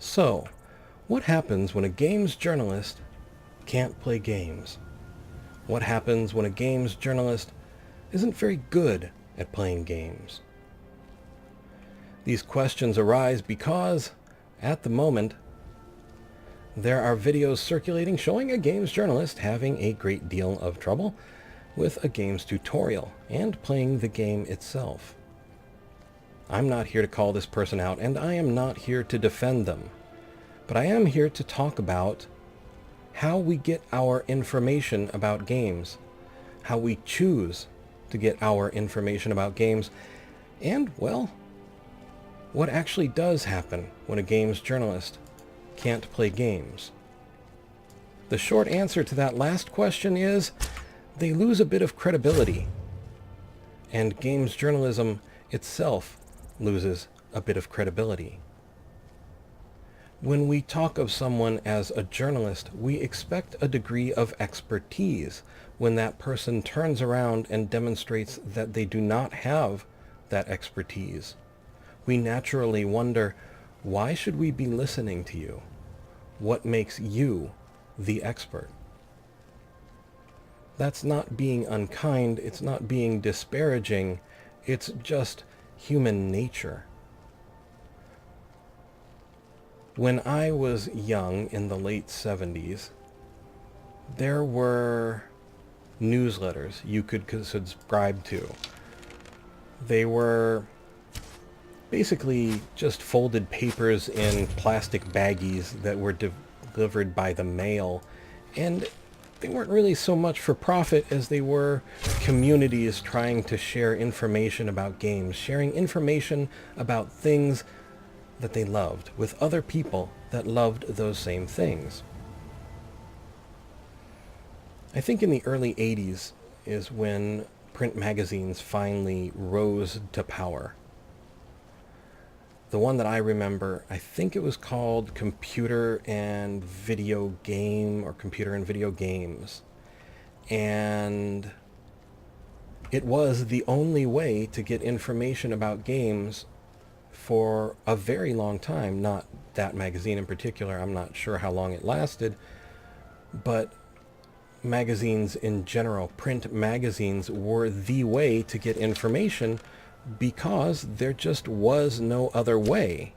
So, what happens when a games journalist can't play games? What happens when a games journalist isn't very good at playing games? These questions arise because, at the moment, there are videos circulating showing a games journalist having a great deal of trouble with a games tutorial and playing the game itself. I'm not here to call this person out, and I am not here to defend them. But I am here to talk about how we get our information about games, how we choose to get our information about games, and, well, what actually does happen when a games journalist can't play games. The short answer to that last question is they lose a bit of credibility, and games journalism itself loses a bit of credibility. When we talk of someone as a journalist, we expect a degree of expertise. When that person turns around and demonstrates that they do not have that expertise, we naturally wonder, why should we be listening to you? What makes you the expert? That's not being unkind, it's not being disparaging, it's just human nature. When I was young in the late 70s, there were newsletters you could subscribe to. They were basically just folded papers in plastic baggies that were delivered by the mail, and they weren't really so much for profit as they were communities trying to share information about games, sharing information about things that they loved with other people that loved those same things. I think in the early 80s is when print magazines finally rose to power. The one that I remember, I think it was called Computer and Video Game, or Computer and Video Games. And it was the only way to get information about games for a very long time. Not that magazine in particular, I'm not sure how long it lasted, but magazines in general, print magazines, were the way to get information because there just was no other way.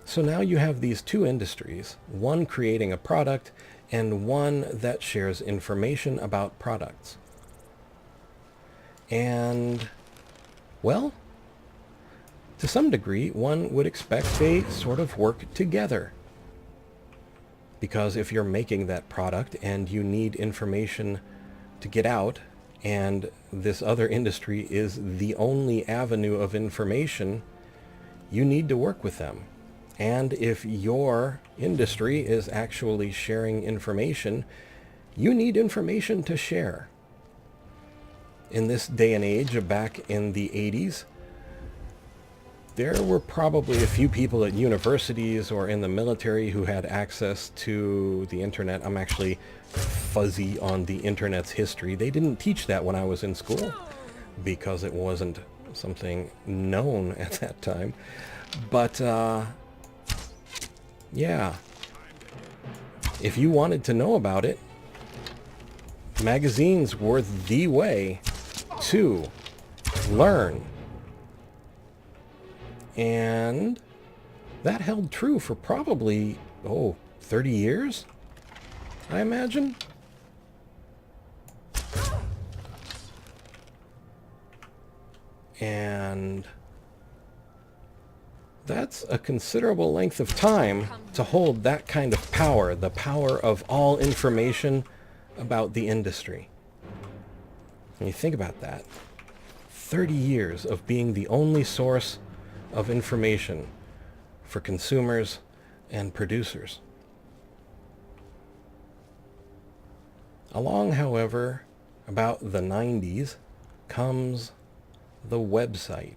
So now you have these two industries, one creating a product and one that shares information about products. And, well, to some degree, one would expect they sort of work together. Because if you're making that product and you need information to get out, and this other industry is the only avenue of information, you need to work with them. And if your industry is actually sharing information, you need information to share. In this day and age, back in the 80s, there were probably a few people at universities or in the military who had access to the internet. I'm actually fuzzy on the internet's history. They didn't teach that when I was in school because it wasn't something known at that time. But, yeah. If you wanted to know about it, magazines were the way to learn. And that held true for probably, 30 years, I imagine. And that's a considerable length of time to hold that kind of power, the power of all information about the industry. When you think about that, 30 years of being the only source of information for consumers and producers. Along, however, about the 90s comes the website.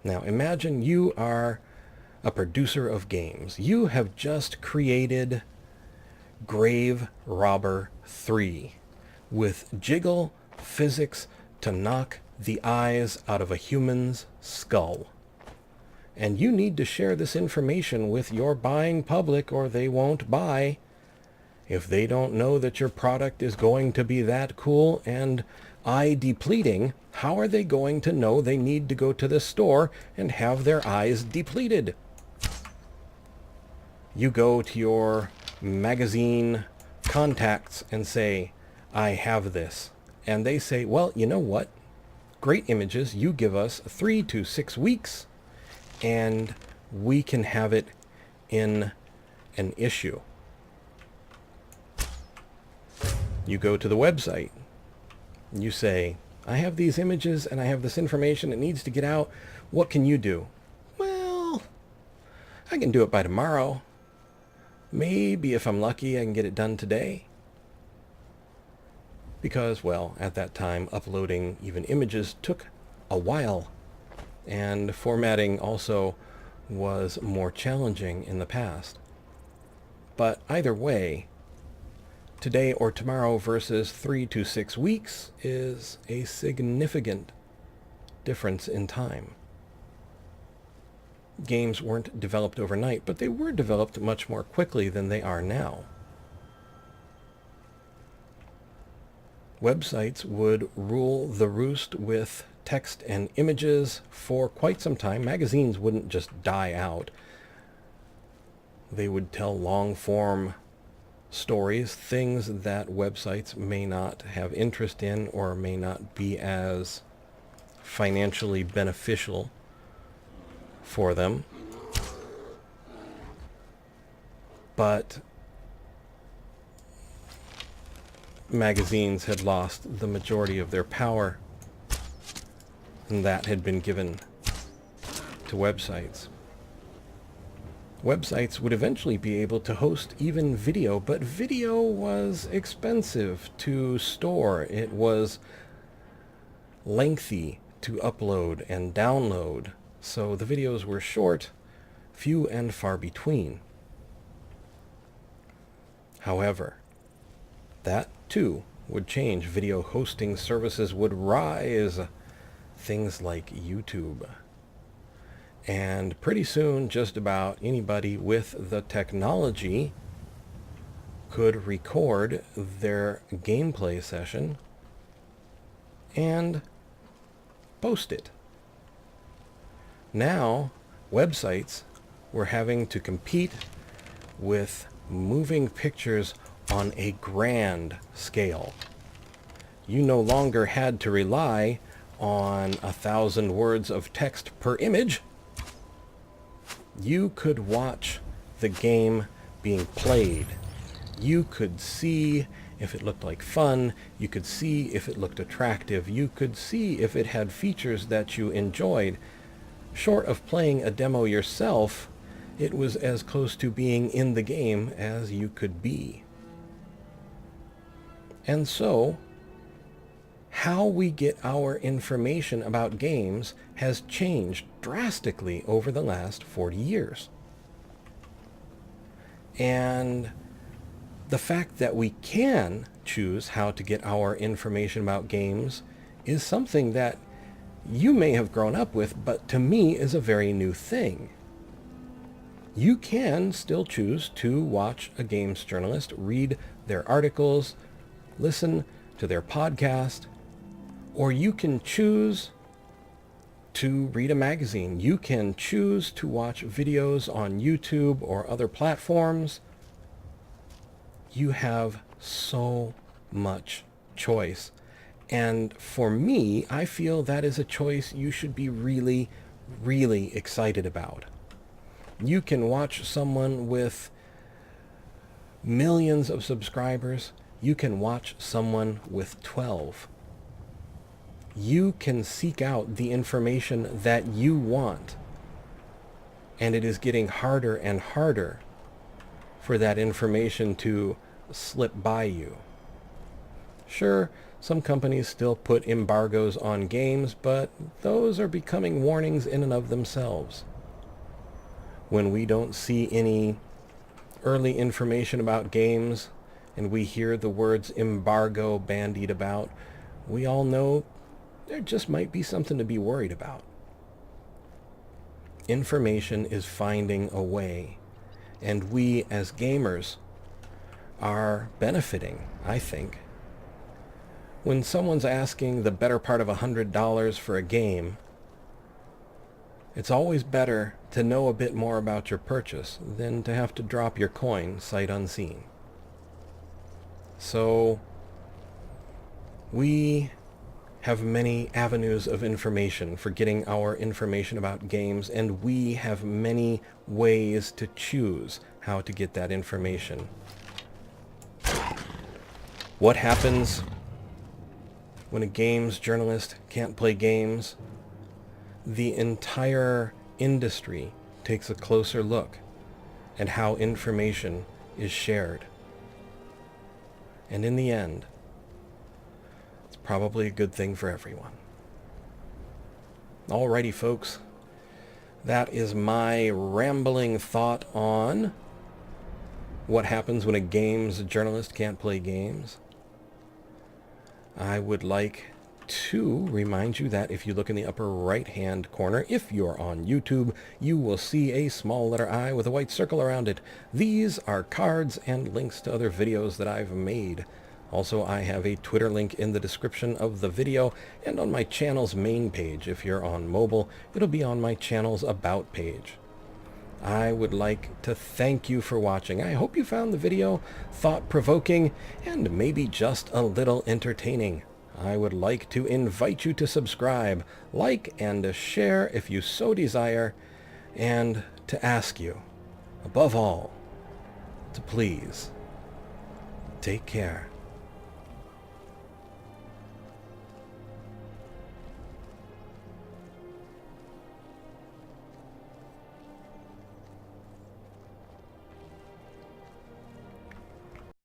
Now imagine you are a producer of games. You have just created Grave Robber 3 with jiggle physics to knock the eyes out of a human's skull. And you need to share this information with your buying public or they won't buy. If they don't know that your product is going to be that cool and eye depleting, how are they going to know they need to go to the store and have their eyes depleted? You go to your magazine contacts and say, I have this. And they say, well, you know what? Great images. You give us 3 to 6 weeks and we can have it in an issue. You go to the website. You say, I have these images and I have this information. It needs to get out. What can you do? Well, I can do it by tomorrow. Maybe if I'm lucky, I can get it done today. Because, well, at that time, uploading even images took a while. And formatting also was more challenging in the past. But either way, today or tomorrow versus 3 to 6 weeks is a significant difference in time. Games weren't developed overnight, but they were developed much more quickly than they are now. Websites would rule the roost with text and images for quite some time. Magazines wouldn't just die out. They would tell long-form stories, things that websites may not have interest in or may not be as financially beneficial for them. But magazines had lost the majority of their power, and that had been given to websites. Websites would eventually be able to host even video, but video was expensive to store. It was lengthy to upload and download, so the videos were short, few and far between. However, that too would change. Video hosting services would rise, things like YouTube. And pretty soon, just about anybody with the technology could record their gameplay session and post it. Now, websites were having to compete with moving pictures on a grand scale. You no longer had to rely on 1,000 words of text per image. You could watch the game being played. You could see if it looked like fun. You could see if it looked attractive. You could see if it had features that you enjoyed. Short of playing a demo yourself, it was as close to being in the game as you could be. And so, how we get our information about games has changed drastically over the last 40 years. And the fact that we can choose how to get our information about games is something that you may have grown up with, but to me is a very new thing. You can still choose to watch a games journalist, read their articles, listen to their podcast, or you can choose to read a magazine. You can choose to watch videos on YouTube or other platforms. You have so much choice. And for me, I feel that is a choice you should be really, really excited about. You can watch someone with millions of subscribers. You can watch someone with 12. You can seek out the information that you want. And it is getting harder and harder for that information to slip by you. Sure, some companies still put embargoes on games, but those are becoming warnings in and of themselves. When we don't see any early information about games and we hear the words embargo bandied about, we all know there just might be something to be worried about. Information is finding a way, and we as gamers are benefiting, I think. When someone's asking the better part of $100 for a game, it's always better to know a bit more about your purchase than to have to drop your coin sight unseen. So, we have many avenues of information for getting our information about games, and we have many ways to choose how to get that information. What happens when a games journalist can't play games? The entire industry takes a closer look at how information is shared. And in the end, it's probably a good thing for everyone. Alrighty, folks. That is my rambling thought on what happens when a games journalist can't play games. I would like to remind you that if you look in the upper right-hand corner, if you're on YouTube, you will see a small letter I with a white circle around it. These are cards and links to other videos that I've made. Also, I have a Twitter link in the description of the video and on my channel's main page. If you're on mobile, it'll be on my channel's About page. I would like to thank you for watching. I hope you found the video thought-provoking and maybe just a little entertaining. I would like to invite you to subscribe, like, and share if you so desire, and to ask you, above all, to please take care.